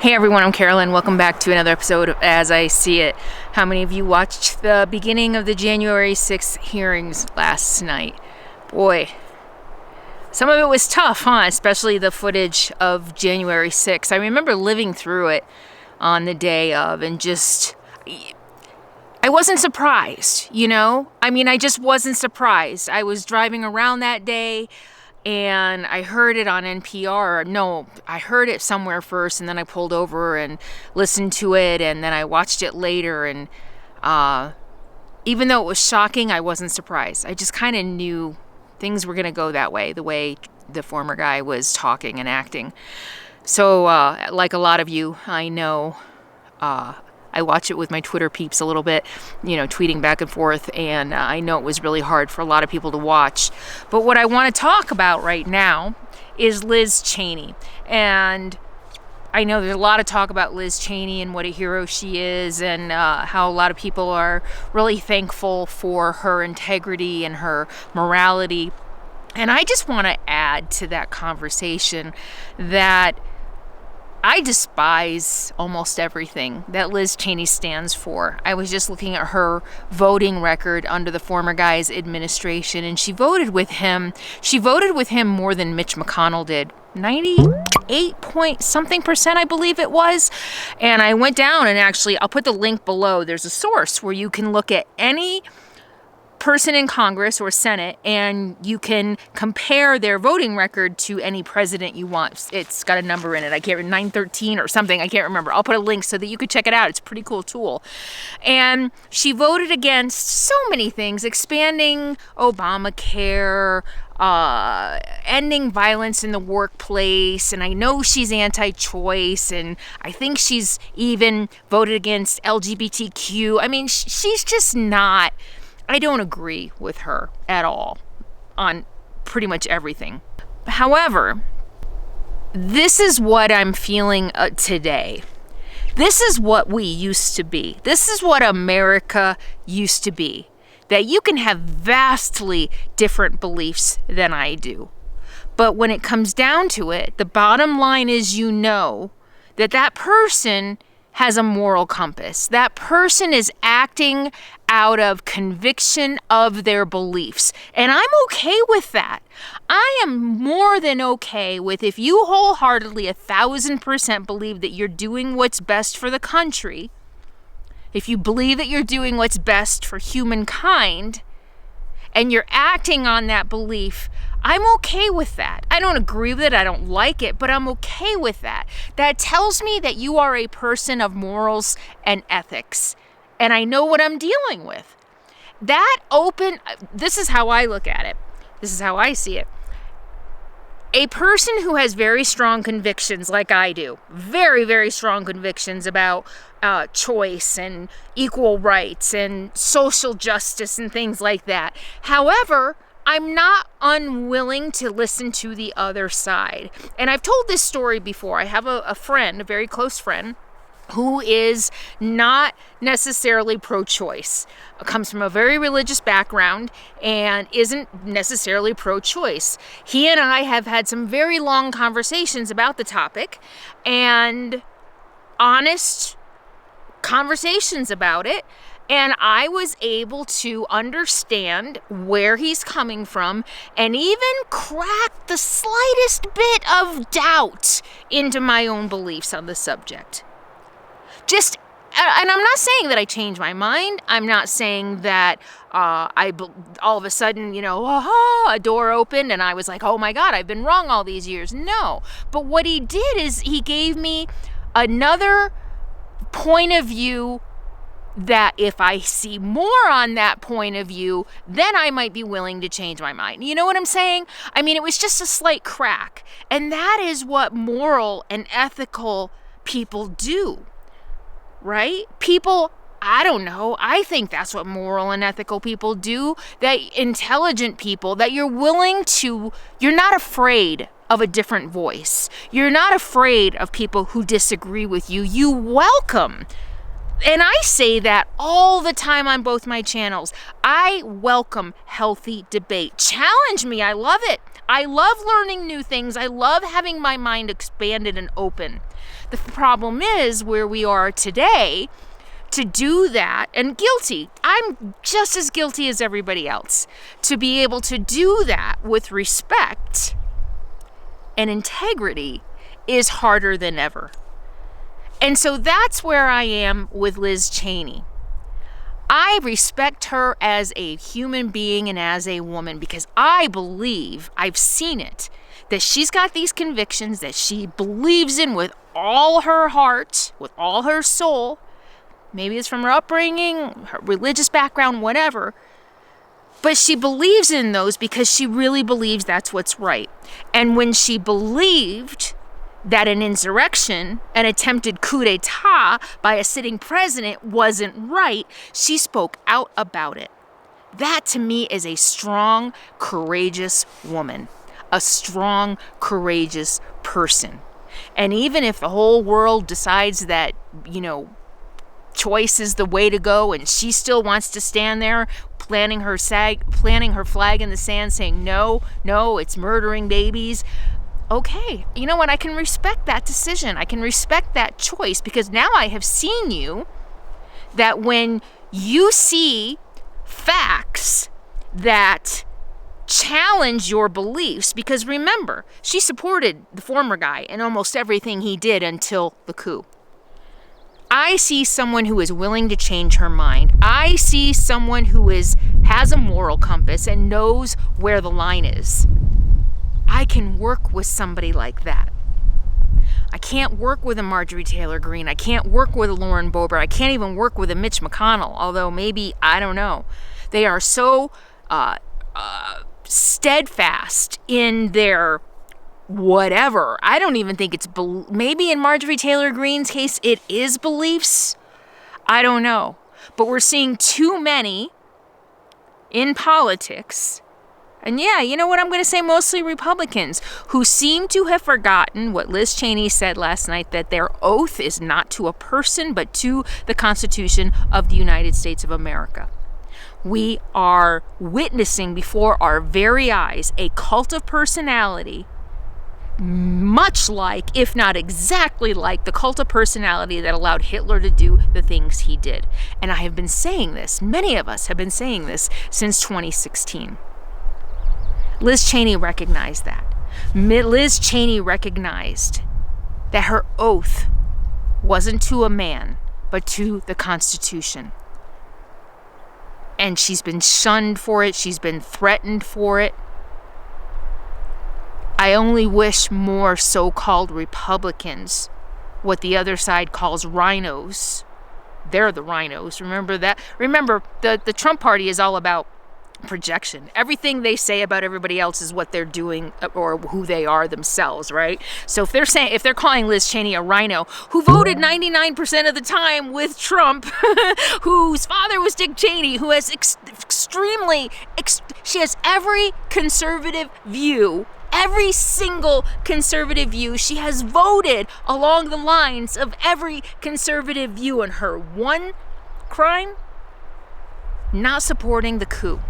Hey everyone, I'm Carolyn. Welcome back to another episode of As I See It. How many of you watched the beginning of the January 6th hearings last night? Boy, some of it was tough, huh? Especially the footage of January 6th. I remember living through it on the day of and I wasn't surprised, I just wasn't surprised. I was driving around that day and I heard it on NPR. No, I heard it somewhere first, and then I pulled over and listened to it, and then I watched it later. And even though it was shocking, I wasn't surprised. I just kind of knew things were going to go that way, the way the former guy was talking and acting. So, like a lot of you, I know I watch it with my Twitter peeps a little bit, tweeting back and forth, and I know it was really hard for a lot of people to watch. But what I want to talk about right now is Liz Cheney. And I know there's a lot of talk about Liz Cheney and what a hero she is, and how a lot of people are really thankful for her integrity and her morality. And I just want to add to that conversation that I despise almost everything that Liz Cheney stands for. I was just looking at her voting record under the former guy's administration, and she voted with him. She voted with him more than Mitch McConnell did. 98 point something percent, I believe it was. And I went down and actually, I'll put the link below. There's a source where you can look at any person in Congress or Senate, and you can compare their voting record to any president you want. It's got a number in it. I can't remember, 913 or something. I can't remember. I'll put a link so that you could check it out. It's a pretty cool tool. And she voted against so many things, expanding Obamacare, ending violence in the workplace, and I know she's anti-choice, and I think she's even voted against LGBTQ. I mean, she's just not... I don't agree with her at all on pretty much everything. However, this is what I'm feeling today. This is what we used to be. This is what America used to be. That you can have vastly different beliefs than I do. But when it comes down to it, the bottom line is that person has a moral compass. That person is acting out of conviction of their beliefs. And I'm okay with that. I am more than okay with if you wholeheartedly 1,000% believe that you're doing what's best for the country, if you believe that you're doing what's best for humankind, and you're acting on that belief, I'm okay with that. I don't agree with it. I don't like it, but I'm okay with that. That tells me that you are a person of morals and ethics, and I know what I'm dealing with. This is how I look at it. This is how I see it. A person who has very strong convictions like I do, very, very strong convictions about choice and equal rights and social justice and things like that. However, I'm not unwilling to listen to the other side. And I've told this story before. I have a friend, a very close friend, who is not necessarily pro-choice, comes from a very religious background and isn't necessarily pro-choice. He and I have had some very long conversations about the topic and honest conversations about it. And I was able to understand where he's coming from and even crack the slightest bit of doubt into my own beliefs on the subject. And I'm not saying that I changed my mind. I'm not saying that all of a sudden, a door opened and I was like, oh my God, I've been wrong all these years. No. But what he did is he gave me another point of view that if I see more on that point of view, then I might be willing to change my mind. You know what I'm saying? I mean, it was just a slight crack. And that is what moral and ethical people do, right? People, I don't know. I think that's what moral and ethical people do. That intelligent people, that you're not afraid of a different voice. You're not afraid of people who disagree with you. You welcome And I say that all the time on both my channels. I welcome healthy debate. Challenge me. I love it. I love learning new things. I love having my mind expanded and open. The problem is where we are today to do that, and guilty. I'm just as guilty as everybody else. To be able to do that with respect and integrity is harder than ever. And so that's where I am with Liz Cheney. I respect her as a human being and as a woman because I believe, I've seen it, that she's got these convictions that she believes in with all her heart, with all her soul. Maybe it's from her upbringing, her religious background, whatever. But she believes in those because she really believes that's what's right. And when she believed that an insurrection, an attempted coup d'etat by a sitting president wasn't right, she spoke out about it. That to me is a strong, courageous woman, a strong, courageous person. And even if the whole world decides that, choice is the way to go and she still wants to stand there planting her flag in the sand saying no, it's murdering babies. Okay, you know what? I can respect that decision. I can respect that choice because now I have seen you that when you see facts that challenge your beliefs, because remember, she supported the former guy in almost everything he did until the coup. I see someone who is willing to change her mind. I see someone who has a moral compass and knows where the line is. I can work with somebody like that. I can't work with a Marjorie Taylor Greene. I can't work with a Lauren Boebert. I can't even work with a Mitch McConnell, although maybe, I don't know. They are so steadfast in their whatever. I don't even think it's, maybe in Marjorie Taylor Greene's case, it is beliefs. I don't know. But we're seeing too many in politics. And yeah, you know what I'm going to say? Mostly Republicans who seem to have forgotten what Liz Cheney said last night, that their oath is not to a person, but to the Constitution of the United States of America. We are witnessing before our very eyes a cult of personality, much like, if not exactly like, the cult of personality that allowed Hitler to do the things he did. And I have been saying this, many of us have been saying this since 2016. Liz Cheney recognized that. Liz Cheney recognized that her oath wasn't to a man, but to the Constitution. And she's been shunned for it. She's been threatened for it. I only wish more so-called Republicans, what the other side calls rhinos. They're the rhinos. Remember that? Remember, the Trump party is all about projection. Everything they say about everybody else is what they're doing or who they are themselves, right? So if they're calling Liz Cheney a rhino who voted 99% of the time with Trump, whose father was Dick Cheney, who has she has every conservative view, every single conservative view. She has voted along the lines of every conservative view, and her one crime, not supporting the coup.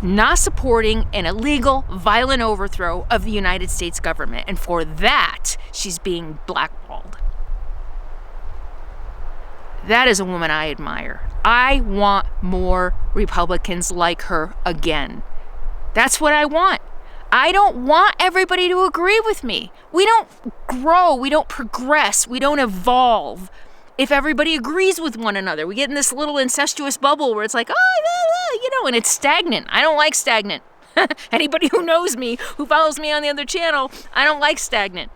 Not supporting an illegal, violent overthrow of the United States government. And for that, she's being blackballed. That is a woman I admire. I want more Republicans like her again. That's what I want. I don't want everybody to agree with me. We don't grow, we don't progress, we don't evolve if everybody agrees with one another. We get in this little incestuous bubble where it's like, and it's stagnant. I don't like stagnant. Anybody who knows me, who follows me on the other channel, I don't like stagnant.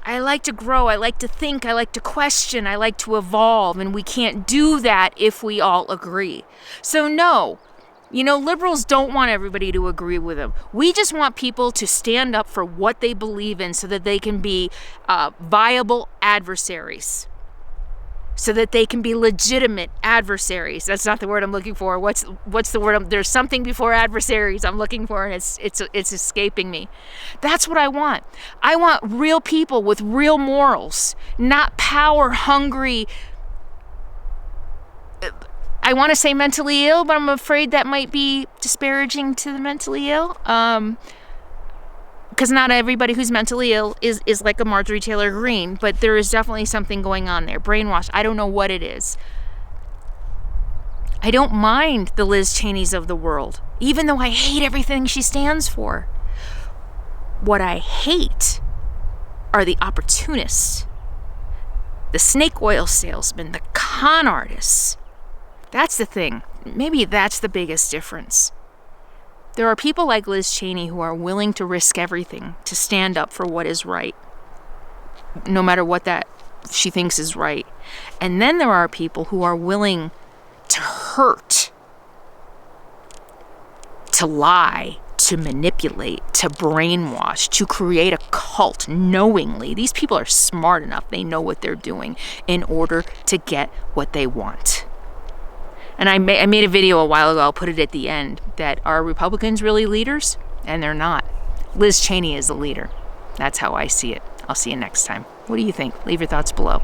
I like to grow. I like to think. I like to question. I like to evolve. And we can't do that if we all agree. So no, liberals don't want everybody to agree with them. We just want people to stand up for what they believe in so that they can be viable adversaries. So that they can be legitimate adversaries. That's not the word I'm looking for. What's the word? There's something before adversaries I'm looking for, and it's escaping me. That's what I want. I want real people with real morals, not power-hungry I want to say mentally ill, but I'm afraid that might be disparaging to the mentally ill. Because not everybody who's mentally ill is like a Marjorie Taylor Greene, but there is definitely something going on there. Brainwashed. I don't know what it is. I don't mind the Liz Cheneys of the world, even though I hate everything she stands for. What I hate are the opportunists, the snake oil salesmen, the con artists. That's the thing. Maybe that's the biggest difference. There are people like Liz Cheney who are willing to risk everything to stand up for what is right, no matter what that she thinks is right. And then there are people who are willing to hurt, to lie, to manipulate, to brainwash, to create a cult knowingly. These people are smart enough. They know what they're doing in order to get what they want. And I made a video a while ago, I'll put it at the end, that are Republicans really leaders? And they're not. Liz Cheney is the leader. That's how I see it. I'll see you next time. What do you think? Leave your thoughts below.